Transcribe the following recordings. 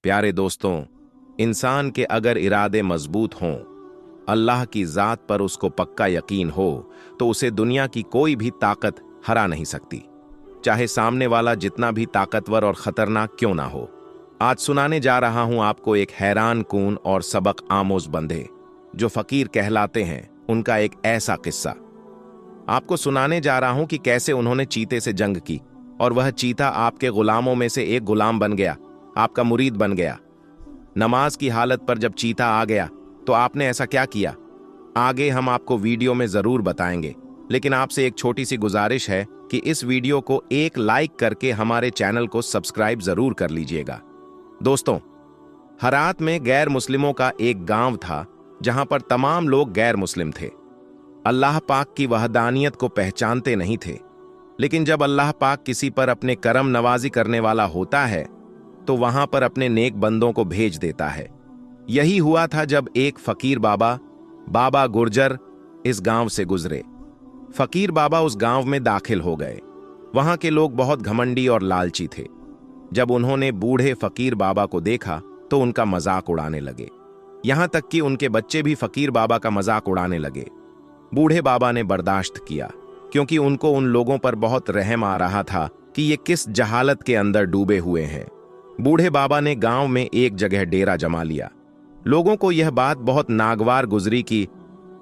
प्यारे दोस्तों, इंसान के अगर इरादे मजबूत हों, अल्लाह की ज़ात पर उसको पक्का यकीन हो, तो उसे दुनिया की कोई भी ताकत हरा नहीं सकती, चाहे सामने वाला जितना भी ताकतवर और खतरनाक क्यों ना हो। आज सुनाने जा रहा हूं आपको एक हैरान कून और सबक आमोज बंदे जो फकीर कहलाते हैं, उनका एक ऐसा किस्सा आपको सुनाने जा रहा हूं कि कैसे उन्होंने चीते से जंग की और वह चीता आपके गुलामों में से एक गुलाम बन गया, आपका मुरीद बन गया। नमाज की हालत पर जब चीता आ गया तो आपने ऐसा क्या किया, आगे हम आपको वीडियो में जरूर बताएंगे, लेकिन आपसे एक छोटी सी गुजारिश है कि इस वीडियो को एक लाइक करके हमारे चैनल को सब्सक्राइब जरूर कर लीजिएगा। दोस्तों, हरात में गैर मुस्लिमों का एक गांव था जहां पर तमाम लोग गैर मुस्लिम थे, अल्लाह पाक की वहदानियत को पहचानते नहीं थे। लेकिन जब अल्लाह पाक किसी पर अपने करम नवाजी करने वाला होता है तो वहां पर अपने नेक बंदों को भेज देता है। यही हुआ था जब एक फकीर बाबा गुर्जर इस गांव से गुजरे। फकीर बाबा उस गांव में दाखिल हो गए। वहां के लोग बहुत घमंडी और लालची थे। जब उन्होंने बूढ़े फकीर बाबा को देखा तो उनका मजाक उड़ाने लगे, यहां तक कि उनके बच्चे भी फकीर बाबा का मजाक उड़ाने लगे। बूढ़े बाबा ने बर्दाश्त किया, क्योंकि उनको उन लोगों पर बहुत रहम आ रहा था कि ये किस जहालत के अंदर डूबे हुए हैं। बूढ़े बाबा ने गांव में एक जगह डेरा जमा लिया। लोगों को यह बात बहुत नागवार गुजरी कि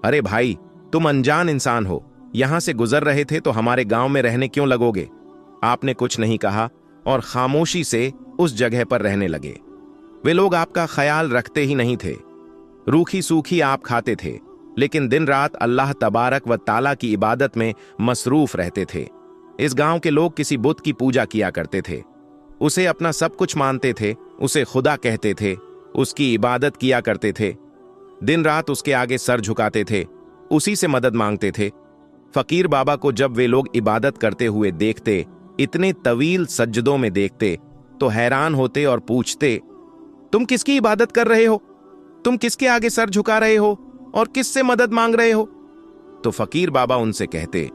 अरे भाई, तुम अनजान इंसान हो, यहां से गुजर रहे थे तो हमारे गांव में रहने क्यों लगोगे। आपने कुछ नहीं कहा और खामोशी से उस जगह पर रहने लगे। वे लोग आपका ख्याल रखते ही नहीं थे। रूखी सूखी आप खाते थे, लेकिन दिन रात अल्लाह तबारक व ताला की इबादत में मसरूफ रहते थे। इस गांव के लोग किसी बुत की पूजा किया करते थे, उसे अपना सब कुछ मानते थे, उसे खुदा कहते थे, उसकी इबादत किया करते थे, दिन रात उसके आगे सर झुकाते थे, उसी से मदद मांगते थे। फकीर बाबा को जब वे लोग इबादत करते हुए देखते, इतने तवील सज्जदों में देखते, तो हैरान होते और पूछते, तुम किसकी इबादत कर रहे हो, तुम किसके आगे सर झुका रहे हो और किससे मदद मांग रहे हो। तो फकीर बाबा उनसे कहते,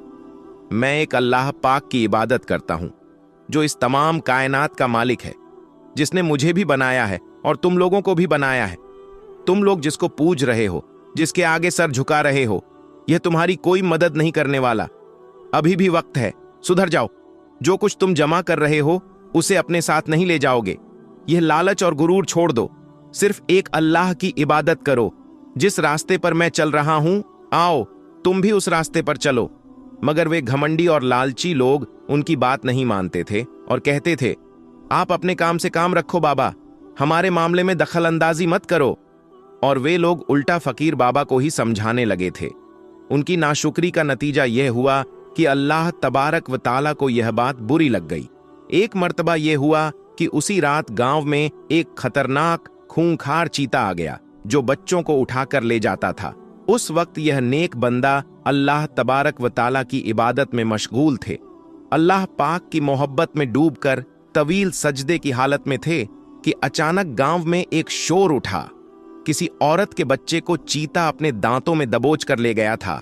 मैं एक अल्लाह पाक की इबादत करता हूं, जो इस तमाम कायनात का मालिक है, जिसने मुझे भी बनाया है और तुम लोगों को भी बनाया है। तुम लोग जिसको पूज रहे हो, जिसके आगे सर झुका रहे हो, यह तुम्हारी कोई मदद नहीं करने वाला। अभी भी वक्त है, सुधर जाओ। जो कुछ तुम जमा कर रहे हो उसे अपने साथ नहीं ले जाओगे। यह लालच और गुरूर छोड़ दो, सिर्फ एक अल्लाह की इबादत करो। जिस रास्ते पर मैं चल रहा हूं, आओ तुम भी उस रास्ते पर चलो। मगर वे घमंडी और लालची लोग उनकी बात नहीं मानते थे और कहते थे, आप अपने काम से काम रखो बाबा, हमारे मामले में दखल अंदाजी मत करो। और वे लोग उल्टा फकीर बाबा को ही समझाने लगे थे। उनकी नाशुक्री का नतीजा यह हुआ कि अल्लाह तबारक व ताला को यह बात बुरी लग गई। एक मर्तबा यह हुआ कि उसी रात गांव में एक खतरनाक खूंखार चीता आ गया, जो बच्चों को उठाकर ले जाता था। उस वक्त यह नेक बंदा अल्लाह तबारक व ताला की इबादत में मशगूल थे। अल्लाह पाक की मोहब्बत में डूबकर तवील सजदे की हालत में थे कि अचानक गांव में एक शोर उठा। किसी औरत के बच्चे को चीता अपने दांतों में दबोच कर ले गया था।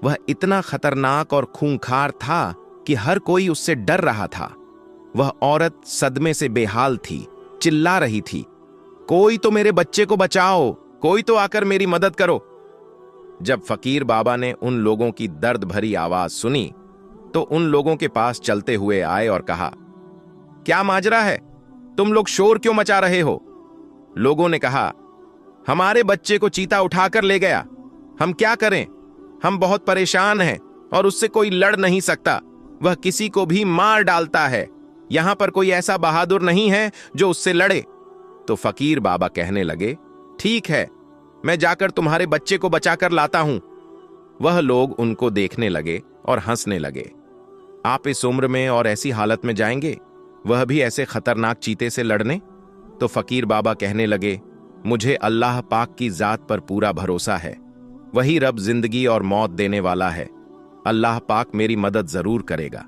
वह इतना खतरनाक और खूंखार था कि हर कोई उससे डर रहा था। वह औरत सदमे से बेहाल थी, चिल्ला रही थी, कोई तो मेरे बच्चे को बचाओ, कोई तो आकर मेरी मदद करो। जब फकीर बाबा ने उन लोगों की दर्द भरी आवाज सुनी तो उन लोगों के पास चलते हुए आए और कहा, क्या माजरा है, तुम लोग शोर क्यों मचा रहे हो। लोगों ने कहा, हमारे बच्चे को चीता उठाकर ले गया, हम क्या करें, हम बहुत परेशान हैं और उससे कोई लड़ नहीं सकता, वह किसी को भी मार डालता है। यहां पर कोई ऐसा बहादुर नहीं है जो उससे लड़े। तो फकीर बाबा कहने लगे, ठीक है, मैं जाकर तुम्हारे बच्चे को बचाकर लाता हूं। वह लोग उनको देखने लगे और हंसने लगे। आप इस उम्र में और ऐसी हालत में जाएंगे, वह भी ऐसे खतरनाक चीते से लड़ने। तो फकीर बाबा कहने लगे, मुझे अल्लाह पाक की जात पर पूरा भरोसा है, वही रब जिंदगी और मौत देने वाला है, अल्लाह पाक मेरी मदद जरूर करेगा।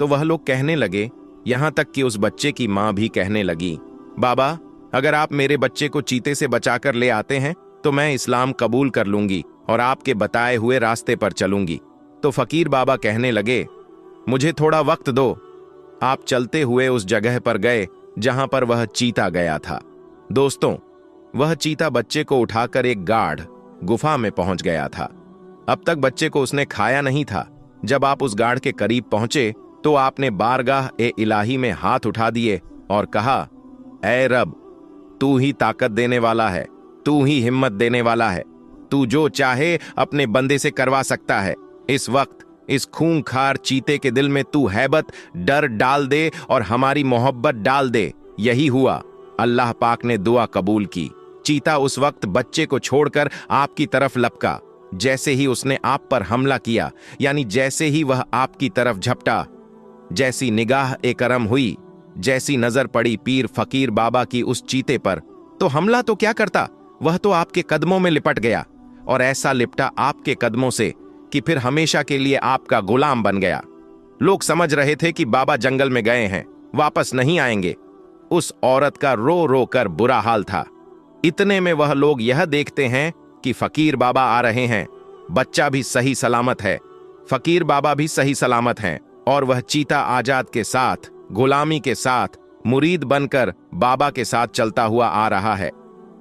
तो वह लोग कहने लगे, यहां तक कि उस बच्चे की मां भी कहने लगी, बाबा, अगर आप मेरे बच्चे को चीते से बचाकर ले आते हैं तो मैं इस्लाम कबूल कर लूंगी और आपके बताए हुए रास्ते पर चलूंगी। तो फकीर बाबा कहने लगे, मुझे थोड़ा वक्त दो। आप चलते हुए उस जगह पर गए जहां पर वह चीता गया था। दोस्तों, वह चीता बच्चे को उठाकर एक गाढ़ गुफा में पहुंच गया था। अब तक बच्चे को उसने खाया नहीं था। जब आप उस गाढ़ के करीब पहुंचे तो आपने बारगाह ए इलाही में हाथ उठा दिए और कहा, ऐ रब, तू ही ताकत देने वाला है, तू ही हिम्मत देने वाला है, तू जो चाहे अपने बंदे से करवा सकता है। इस वक्त इस खूंखार चीते के दिल में तू हैबत, डर डाल दे और हमारी मोहब्बत डाल दे। यही हुआ। अल्लाह पाक ने दुआ कबूल की। चीता उस वक्त बच्चे को छोड़कर आपकी तरफ लपका। जैसे ही उसने आप पर हमला किया, यानी जैसे ही वह आपकी तरफ झपटा, जैसी निगाह ए करम हुई, जैसी नजर पड़ी पीर फकीर बाबा की उस चीते पर, तो हमला तो क्या करता, वह तो आपके कदमों में लिपट गया और ऐसा लिपटा आपके कदमों से कि फिर हमेशा के लिए आपका गुलाम बन गया। लोग समझ रहे थे कि बाबा जंगल में गए हैं, वापस नहीं आएंगे। उस औरत का रो रो कर बुरा हाल था। इतने में वह लोग यह देखते हैं कि फकीर बाबा आ रहे हैं। बच्चा भी सही सलामत है, फकीर बाबा भी सही सलामत हैं, और वह चीता आजाद के साथ, गुलामी के साथ, मुरीद बनकर बाबा के साथ चलता हुआ आ रहा है।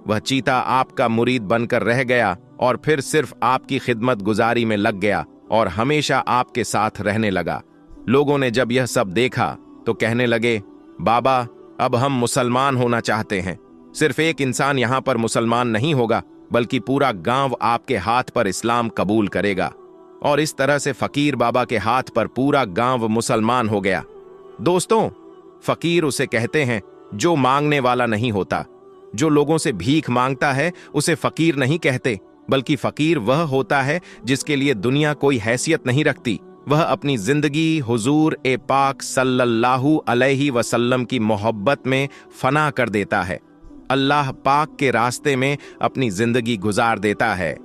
वह चीता आपका मुरीद बनकर रह गया और फिर सिर्फ आपकी खिदमत गुजारी में लग गया और हमेशा आपके साथ रहने लगा। लोगों ने जब यह सब देखा तो कहने लगे, बाबा, अब हम मुसलमान होना चाहते हैं। सिर्फ एक इंसान यहां पर मुसलमान नहीं होगा, बल्कि पूरा गांव आपके हाथ पर इस्लाम कबूल करेगा। और इस तरह से फकीर बाबा के हाथ पर पूरा गांव मुसलमान हो गया। दोस्तों, फकीर उसे कहते हैं जो मांगने वाला नहीं होता। जो लोगों से भीख मांगता है उसे फकीर नहीं कहते, बल्कि फकीर वह होता है जिसके लिए दुनिया कोई हैसियत नहीं रखती। वह अपनी जिंदगी हुजूर ए पाक सल्लल्लाहु अलैहि वसल्लम की मोहब्बत में फना कर देता है, अल्लाह पाक के रास्ते में अपनी जिंदगी गुजार देता है।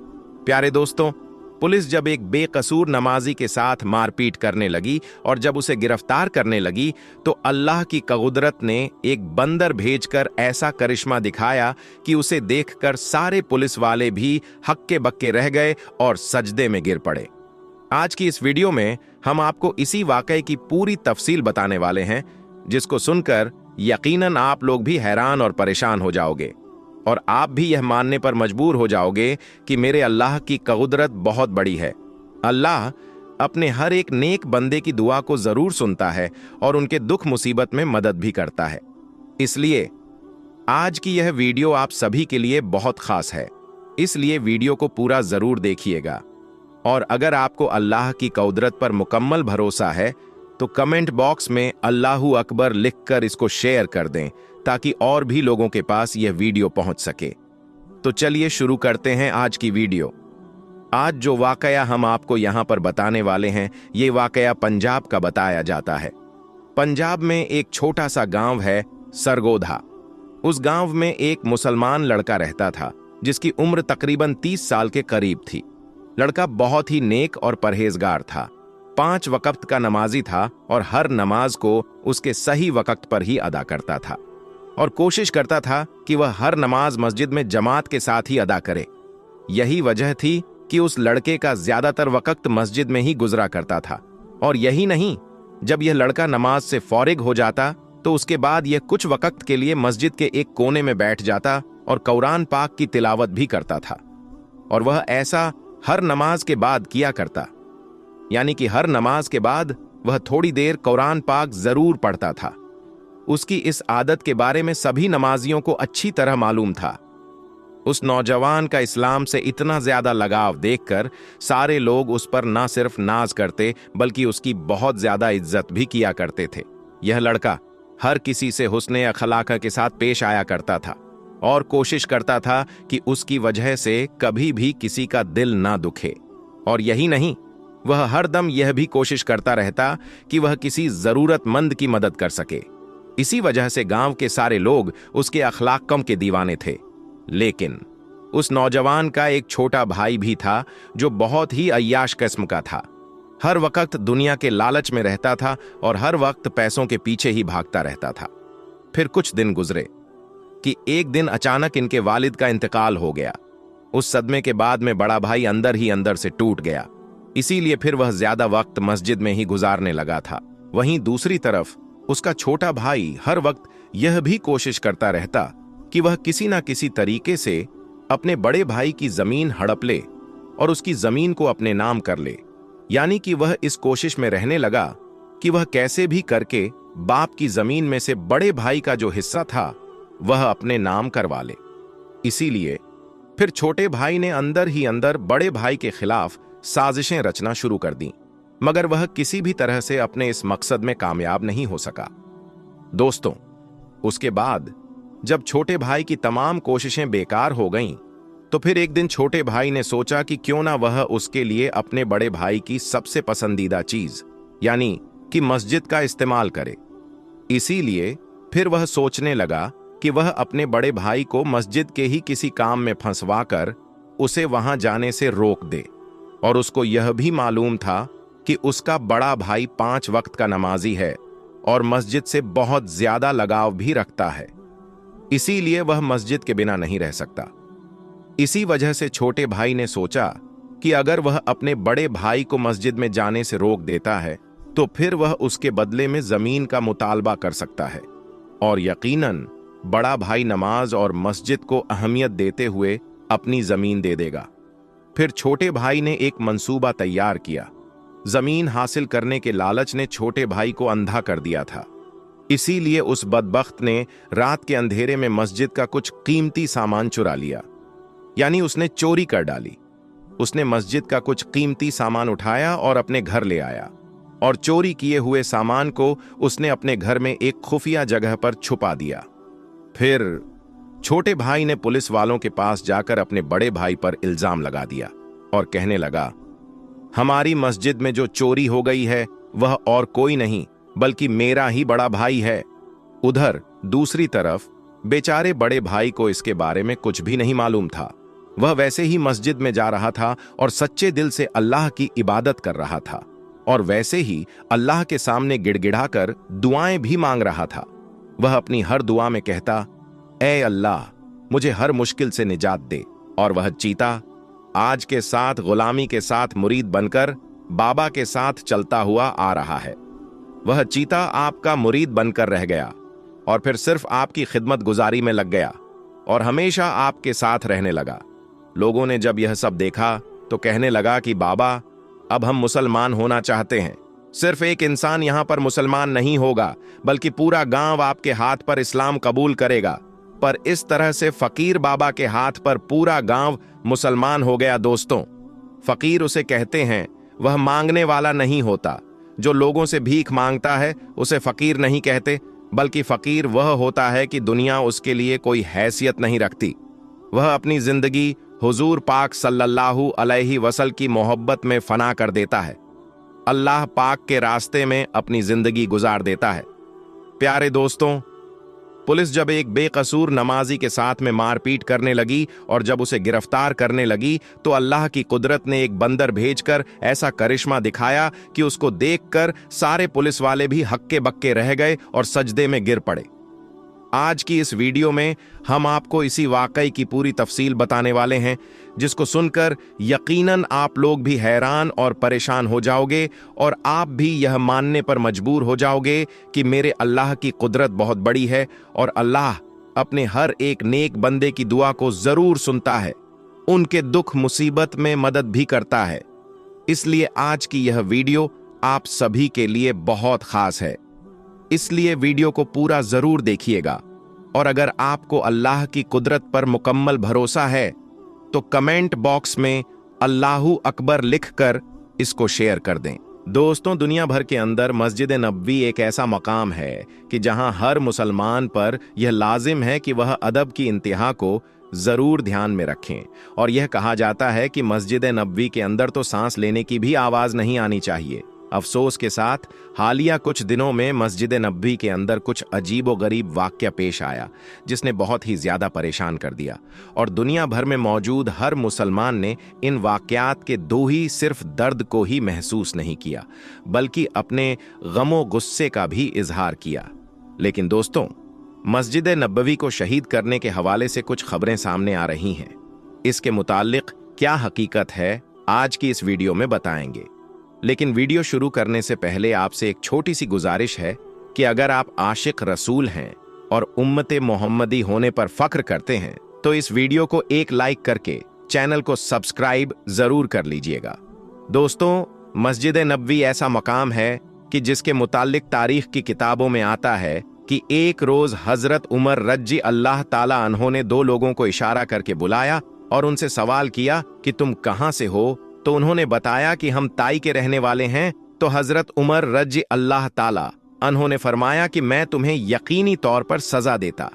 प्यारे दोस्तों, पुलिस जब एक बेकसूर नमाजी के साथ मारपीट करने लगी और जब उसे गिरफ्तार करने लगी, तो अल्लाह की कुदरत ने एक बंदर भेजकर ऐसा करिश्मा दिखाया कि उसे देखकर सारे पुलिस वाले भी हक्के बक्के रह गए और सजदे में गिर पड़े। आज की इस वीडियो में हम आपको इसी वाकये की पूरी तफसील बताने वाले हैं, जिसको सुनकर यकीनन आप लोग भी हैरान और परेशान हो जाओगे और आप भी यह मानने पर मजबूर हो जाओगे कि मेरे अल्लाह की कुदरत बहुत बड़ी है। अल्लाह अपने हर एक नेक बंदे की दुआ को जरूर सुनता है और उनके दुख मुसीबत में मदद भी करता है। इसलिए आज की यह वीडियो आप सभी के लिए बहुत खास है, इसलिए वीडियो को पूरा जरूर देखिएगा। और अगर आपको अल्लाह की कुदरत पर मुकम्मल भरोसा है तो कमेंट बॉक्स में अल्लाहू अकबर लिखकर इसको शेयर कर दें, ताकि और भी लोगों के पास यह वीडियो पहुंच सके। तो चलिए शुरू करते हैं आज की वीडियो। आज जो वाकया हम आपको यहां पर बताने वाले हैं, ये वाकया पंजाब का बताया जाता है। पंजाब में एक छोटा सा गांव है सरगोधा। उस गांव में एक मुसलमान लड़का रहता था जिसकी उम्र तकरीबन 30 साल के करीब थी। लड़का बहुत ही नेक और परहेजगार था। 5 वक्त का नमाजी था और हर नमाज को उसके सही वक्त पर ही अदा करता था और कोशिश करता था कि वह हर नमाज मस्जिद में जमात के साथ ही अदा करे। यही वजह थी कि उस लड़के का ज्यादातर वक्त मस्जिद में ही गुजरा करता था। और यही नहीं, जब यह लड़का नमाज से फौरिग हो जाता तो उसके बाद यह कुछ वक्त के लिए मस्जिद के एक कोने में बैठ जाता और कुरान पाक की तिलावत भी करता था। और वह ऐसा हर नमाज के बाद किया करता, यानी कि हर नमाज के बाद वह थोड़ी देर कुरान पाक जरूर पढ़ता था। उसकी इस आदत के बारे में सभी नमाजियों को अच्छी तरह मालूम था। उस नौजवान का इस्लाम से इतना ज्यादा लगाव देखकर सारे लोग उस पर ना सिर्फ नाज करते बल्कि उसकी बहुत ज्यादा इज्जत भी किया करते थे। यह लड़का हर किसी से हुस्ने अखलाका के साथ पेश आया करता था और कोशिश करता था कि उसकी वजह से कभी भी किसी का दिल ना दुखे। और यही नहीं, वह हर दम यह भी कोशिश करता रहता कि वह किसी जरूरतमंद की मदद कर सके। इसी वजह से गांव के सारे लोग उसके अखलाकम के दीवाने थे। लेकिन उस नौजवान का एक छोटा भाई भी था जो बहुत ही अय्याश किस्म का था। हर वक्त दुनिया के लालच में रहता था और हर वक्त पैसों के पीछे ही भागता रहता था। फिर कुछ दिन गुजरे कि एक दिन अचानक इनके वालिद का इंतकाल हो गया। उस सदमे के बाद में बड़ा भाई अंदर ही अंदर से टूट गया। इसीलिए फिर वह ज्यादा वक्त मस्जिद में ही गुजारने लगा था। वहीं दूसरी तरफ उसका छोटा भाई हर वक्त यह भी कोशिश करता रहता कि वह किसी ना किसी तरीके से अपने बड़े भाई की जमीन हड़प ले और उसकी जमीन को अपने नाम कर ले। यानी कि वह इस कोशिश में रहने लगा कि वह कैसे भी करके बाप की जमीन में से बड़े भाई का जो हिस्सा था वह अपने नाम करवा ले। इसीलिए फिर छोटे भाई ने अंदर ही अंदर बड़े भाई के खिलाफ साजिशें रचना शुरू कर दी, मगर वह किसी भी तरह से अपने इस मकसद में कामयाब नहीं हो सका। दोस्तों, उसके बाद जब छोटे भाई की तमाम कोशिशें बेकार हो गईं, तो फिर एक दिन छोटे भाई ने सोचा कि क्यों ना वह उसके लिए अपने बड़े भाई की सबसे पसंदीदा चीज यानी कि मस्जिद का इस्तेमाल करे। इसीलिए फिर वह सोचने लगा कि वह अपने बड़े भाई को मस्जिद के ही किसी काम में फंसवाकर उसे वहां जाने से रोक दे। और उसको यह भी मालूम था कि उसका बड़ा भाई 5 वक्त का नमाजी है और मस्जिद से बहुत ज्यादा लगाव भी रखता है, इसीलिए वह मस्जिद के बिना नहीं रह सकता। इसी वजह से छोटे भाई ने सोचा कि अगर वह अपने बड़े भाई को मस्जिद में जाने से रोक देता है तो फिर वह उसके बदले में जमीन का मुतालबा कर सकता है और यकीनन बड़ा भाई नमाज और मस्जिद को अहमियत देते हुए अपनी जमीन दे देगा। फिर छोटे भाई ने एक मंसूबा तैयार किया। जमीन हासिल करने के लालच ने छोटे भाई को अंधा कर दिया था, इसीलिए उस बदबख्त ने रात के अंधेरे में मस्जिद का कुछ कीमती सामान चुरा लिया, यानी उसने चोरी कर डाली। उसने मस्जिद का कुछ कीमती सामान उठाया और अपने घर ले आया और चोरी किए हुए सामान को उसने अपने घर में एक खुफिया जगह पर छुपा दिया। फिर छोटे भाई ने पुलिस वालों के पास जाकर अपने बड़े भाई पर इल्जाम लगा दिया और कहने लगा, हमारी मस्जिद में जो चोरी हो गई है वह और कोई नहीं बल्कि मेरा ही बड़ा भाई है। उधर दूसरी तरफ बेचारे बड़े भाई को इसके बारे में कुछ भी नहीं मालूम था। वह वैसे ही मस्जिद में जा रहा था और सच्चे दिल से अल्लाह की इबादत कर रहा था और वैसे ही अल्लाह के सामने गिड़गिड़ाकर दुआएं भी मांग रहा था। वह अपनी हर दुआ में कहता, ऐ अल्लाह मुझे हर मुश्किल से निजात दे। और वह चीता आज के साथ गुलामी के साथ मुरीद बनकर बाबा के साथ चलता हुआ आ रहा है। वह चीता आपका मुरीद बनकर रह गया और फिर सिर्फ आपकी खिदमत गुजारी में लग गया और हमेशा आपके साथ रहने लगा। लोगों ने जब यह सब देखा तो कहने लगा कि बाबा, अब हम मुसलमान होना चाहते हैं। सिर्फ एक इंसान यहां पर मुसलमान नहीं होगा बल्कि पूरा गांव आपके हाथ पर इस्लाम कबूल करेगा। पर इस तरह से फकीर बाबा के हाथ पर पूरा गांव मुसलमान हो गया। दोस्तों, फकीर उसे कहते हैं, वह मांगने वाला नहीं होता। जो लोगों से भीख मांगता है उसे फकीर नहीं कहते, बल्कि फकीर वह होता है कि दुनिया उसके लिए कोई हैसियत नहीं रखती। वह अपनी जिंदगी हुजूर पाक सल्लल्लाहु अलैहि वसल्लम की मोहब्बत में फना कर देता है, अल्लाह पाक के रास्ते में अपनी जिंदगी गुजार देता है। प्यारे दोस्तों, पुलिस जब एक बेकसूर नमाजी के साथ में मारपीट करने लगी और जब उसे गिरफ्तार करने लगी तो अल्लाह की कुदरत ने एक बंदर भेजकर ऐसा करिश्मा दिखाया कि उसको देखकर सारे पुलिस वाले भी हक्के बक्के रह गए और सजदे में गिर पड़े। आज की इस वीडियो में हम आपको इसी वाकई की पूरी तफसील बताने वाले हैं, जिसको सुनकर यकीनन आप लोग भी हैरान और परेशान हो जाओगे और आप भी यह मानने पर मजबूर हो जाओगे कि मेरे अल्लाह की कुदरत बहुत बड़ी है और अल्लाह अपने हर एक नेक बंदे की दुआ को जरूर सुनता है, उनके दुख मुसीबत में मदद भी करता है। इसलिए आज की यह वीडियो आप सभी के लिए बहुत खास है, इसलिए वीडियो को पूरा जरूर देखिएगा। और अगर आपको अल्लाह की कुदरत पर मुकम्मल भरोसा है तो कमेंट बॉक्स में अल्लाहू अकबर लिखकर इसको शेयर कर दें। दोस्तों, दुनिया भर के अंदर मस्जिद नबवी एक ऐसा मकाम है कि जहां हर मुसलमान पर यह लाजिम है कि वह अदब की इंतहा को जरूर ध्यान में रखें। और यह कहा जाता है कि मस्जिद नबवी के अंदर तो सांस लेने की भी आवाज नहीं आनी चाहिए। अफसोस के साथ हालिया कुछ दिनों में मस्जिद नबवी के अंदर कुछ अजीबो गरीब वाक़या पेश आया जिसने बहुत ही ज्यादा परेशान कर दिया और दुनिया भर में मौजूद हर मुसलमान ने इन वाक़यात के दो ही सिर्फ दर्द को ही महसूस नहीं किया बल्कि अपने गमो गुस्से का भी इजहार किया। लेकिन दोस्तों, मस्जिद नबवी को शहीद करने के हवाले से कुछ खबरें सामने आ रही हैं। इसके मुताल्लिक क्या हकीकत है आज की इस वीडियो में बताएंगे। लेकिन वीडियो शुरू करने से पहले आपसे एक छोटी सी गुजारिश है कि अगर आप आशिक रसूल हैं और उम्मते मोहम्मदी होने पर फख्र करते हैं तो इस वीडियो को एक लाइक करके चैनल को सब्सक्राइब जरूर कर लीजिएगा। दोस्तों, मस्जिद नबवी ऐसा मकाम है कि जिसके मुताल्लिक तारीख की किताबों में आता है कि एक रोज हजरत उमर रजी अल्लाह ताला अन्हो ने दो लोगों को इशारा करके बुलाया और उनसे सवाल किया कि तुम कहां से हो। तो उन्होंने बताया कि हम ताई के रहने वाले हैं। तो हजरत उमर रजी अल्लाह ताला अन्हो ने फरमाया कि मैं तुम्हें यकीनी तौर पर सजा देता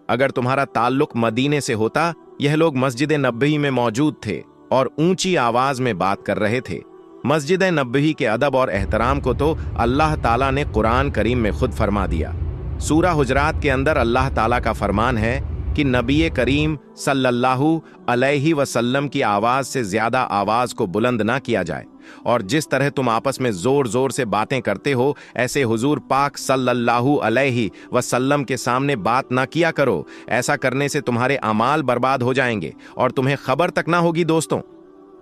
अगर तुम्हारा ताल्लुक मदीने से होता। यह लोग मस्जिद नबवी में मौजूद थे और ऊंची आवाज में बात कर रहे थे। मस्जिद नबवी के अदब और एहतराम को तो अल्लाह ताला ने कुरान करीम में खुद फरमा दिया। सूरा हुजरात के अंदर अल्लाह ताला का फरमान है कि नबी करीम सल्लल्लाहु अलैहि वसल्लम की आवाज से ज्यादा आवाज को बुलंद ना किया जाए, और जिस तरह तुम आपस में जोर जोर से बातें करते हो ऐसे हुजूर पाक सल्लल्लाहु अलैहि वसल्लम के सामने बात ना किया करो। ऐसा करने से तुम्हारे अमाल बर्बाद हो जाएंगे और तुम्हें खबर तक ना होगी। दोस्तों,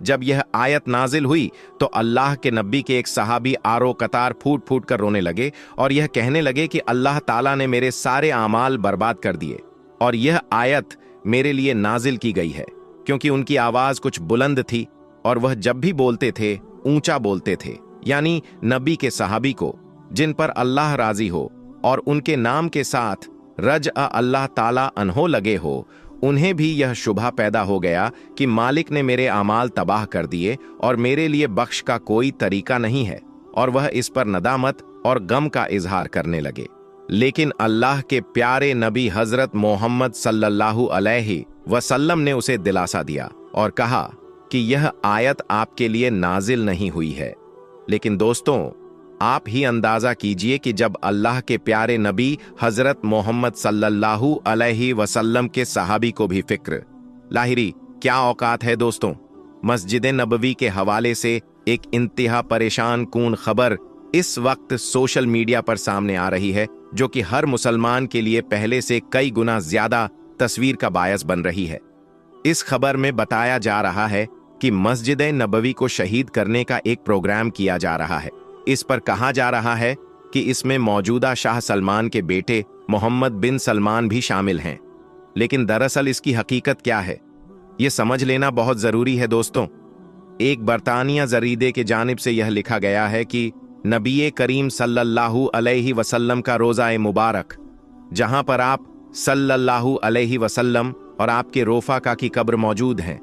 जब यह आयत नाजिल हुई तो अल्लाह के नबी के एक सहाबी आरो कतार फूट फूट कर रोने लगे और यह कहने लगे कि अल्लाह ताला ने मेरे सारे आमाल बर्बाद कर दिए और यह आयत मेरे लिए नाजिल की गई है, क्योंकि उनकी आवाज कुछ बुलंद थी और वह जब भी बोलते थे ऊंचा बोलते थे। यानी नबी के सहाबी को जिन पर अल्लाह राजी हो और उनके नाम के साथ रज अल्लाह ताला अन्हो लगे हो, उन्हें भी यह शुबा पैदा हो गया कि मालिक ने मेरे आमाल तबाह कर दिए और मेरे लिए बख्श का कोई तरीका नहीं है, और वह इस पर नदामत और गम का इजहार करने लगे। लेकिन अल्लाह के प्यारे नबी हजरत मोहम्मद सल्लल्लाहु अलैहि वसल्लम ने उसे दिलासा दिया और कहा कि यह आयत आपके लिए नाजिल नहीं हुई है। लेकिन दोस्तों, आप ही अंदाजा कीजिए कि जब अल्लाह के प्यारे नबी हजरत मोहम्मद सल्लल्लाहु अलैहि वसल्लम के सहाबी को भी फिक्र लाहिरी क्या औकात है। दोस्तों, मस्जिद नबवी के हवाले से एक इंतहा परेशान कून खबर इस वक्त सोशल मीडिया पर सामने आ रही है, जो कि हर मुसलमान के लिए पहले से कई गुना ज्यादा तस्वीर का बायस बन रही है। इस खबर में बताया जा रहा है कि मस्जिद नबवी को शहीद करने का एक प्रोग्राम किया जा रहा है। इस पर कहा जा रहा है कि इसमें मौजूदा शाह सलमान के बेटे मोहम्मद बिन सलमान भी शामिल हैं। लेकिन दरअसल इसकी हकीकत क्या है, यह समझ लेना बहुत जरूरी है। दोस्तों, एक बरतानिया जरीदे के जानिब से यह लिखा गया है कि नबी करीम सल्लल्लाहु अलैहि वसल्लम का रोज़ा मुबारक, जहां पर आप सल्लल्लाहु अलैहि वसल्लम और आपके रोफाका की कब्र मौजूद हैं,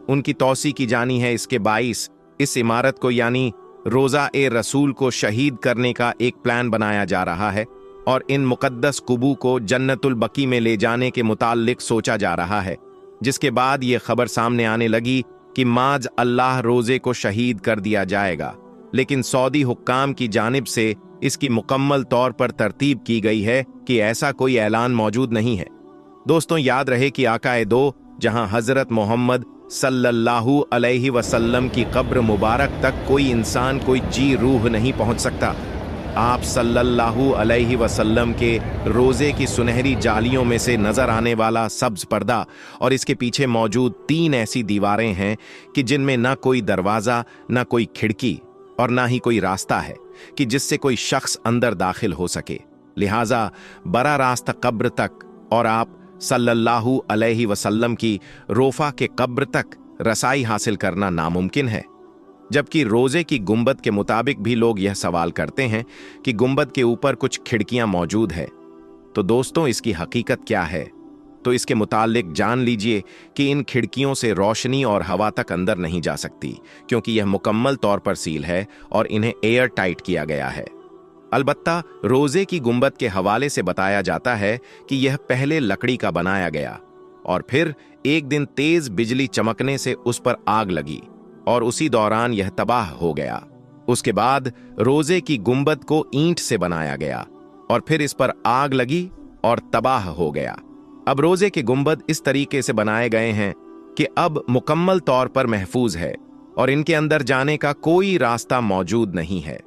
उनकी तौसी की जानी है। इसके बाइस इस इमारत को यानी रोज़ा ए रसूल को शहीद करने का एक प्लान बनाया जा रहा है और इन मुकद्दस कुबू को जन्नतुल बकी में ले जाने के मुताल्लिक सोचा जा रहा है। जिसके बाद ये खबर सामने आने लगी कि माज अल्लाह रोज़े को शहीद कर दिया जाएगा, लेकिन सऊदी हुक्काम की जानिब से इसकी मुकम्मल तौर पर तरतीब की गई है कि ऐसा कोई ऐलान मौजूद नहीं है। दोस्तों, याद रहे कि आकाए दो जहां हजरत मोहम्मद सल्लल्लाहु अलैहि वसल्लम की कब्र मुबारक तक कोई इंसान, कोई जी रूह नहीं पहुंच सकता। आप सल्लल्लाहु अलैहि वसल्लम के रोजे की सुनहरी जालियों में से नजर आने वाला सब्ज पर्दा और इसके पीछे मौजूद 3 ऐसी दीवारें हैं कि जिनमें ना कोई दरवाजा, ना कोई खिड़की और ना ही कोई रास्ता है कि जिससे कोई शख्स अंदर दाखिल हो सके। लिहाजा बरा रास्ता कब्र तक और आप सल्लल्लाहु अलैहि वसल्लम की रोफा के कब्र तक रसाई हासिल करना नामुमकिन है। जबकि रोजे की गुंबद के मुताबिक भी लोग यह सवाल करते हैं कि गुंबद के ऊपर कुछ खिड़कियां मौजूद है। तो दोस्तों, इसकी हकीकत क्या है? तो इसके मुतालिक जान लीजिए कि इन खिड़कियों से रोशनी और हवा तक अंदर नहीं जा सकती, क्योंकि यह मुकम्मल तौर पर सील है और इन्हें एयर टाइट किया गया है। अलबत्ता रोजे की गुंबद के हवाले से बताया जाता है कि यह पहले लकड़ी का बनाया गया और फिर एक दिन तेज बिजली चमकने से उस पर आग लगी और उसी दौरान यह तबाह हो गया। उसके बाद रोजे की गुंबद को ईंट से बनाया गया और फिर इस पर आग लगी और तबाह हो गया। अब रोजे के गुंबद इस तरीके से बनाए गए हैं कि अब मुकम्मल तौर पर महफूज है और इनके अंदर जाने का कोई रास्ता मौजूद नहीं है।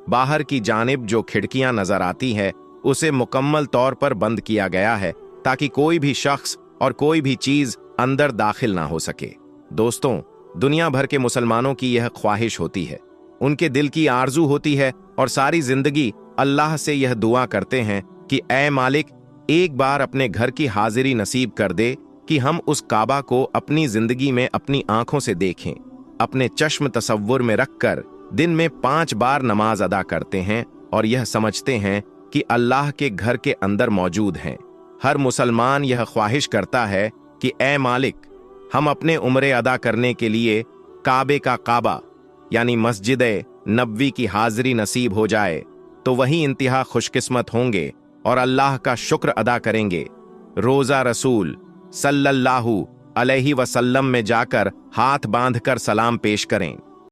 बाहर की जानिब जो खिड़कियां नजर आती है उसे मुकम्मल तौर पर बंद किया गया है ताकि कोई भी शख्स और कोई भी चीज अंदर दाखिल ना हो सके। दोस्तों, दुनिया भर के मुसलमानों की यह ख्वाहिश होती है, उनके दिल की आरजू होती है और सारी जिंदगी अल्लाह से यह दुआ करते हैं कि ऐ मालिक, एक बार अपने घर की हाजिरी नसीब कर दे कि हम उस काबा को अपनी जिंदगी में अपनी आंखों से देखें, अपने चश्म तसव्वुर में रखकर दिन में 5 बार नमाज अदा करते हैं और यह समझते हैं कि अल्लाह के घर के अंदर मौजूद हैं। हर मुसलमान यह ख्वाहिश करता है कि ए मालिक, हम अपने उम्रे अदा करने के लिए काबे का काबा यानी मस्जिद नबवी की हाजिरी नसीब हो जाए तो वही इंतहा खुशकिस्मत होंगे और अल्लाह का शुक्र अदा करेंगे। रोजा रसूल सल्लल्लाहु अलैहि वसल्लम में जाकर हाथ बांधकर सलाम पेश करें।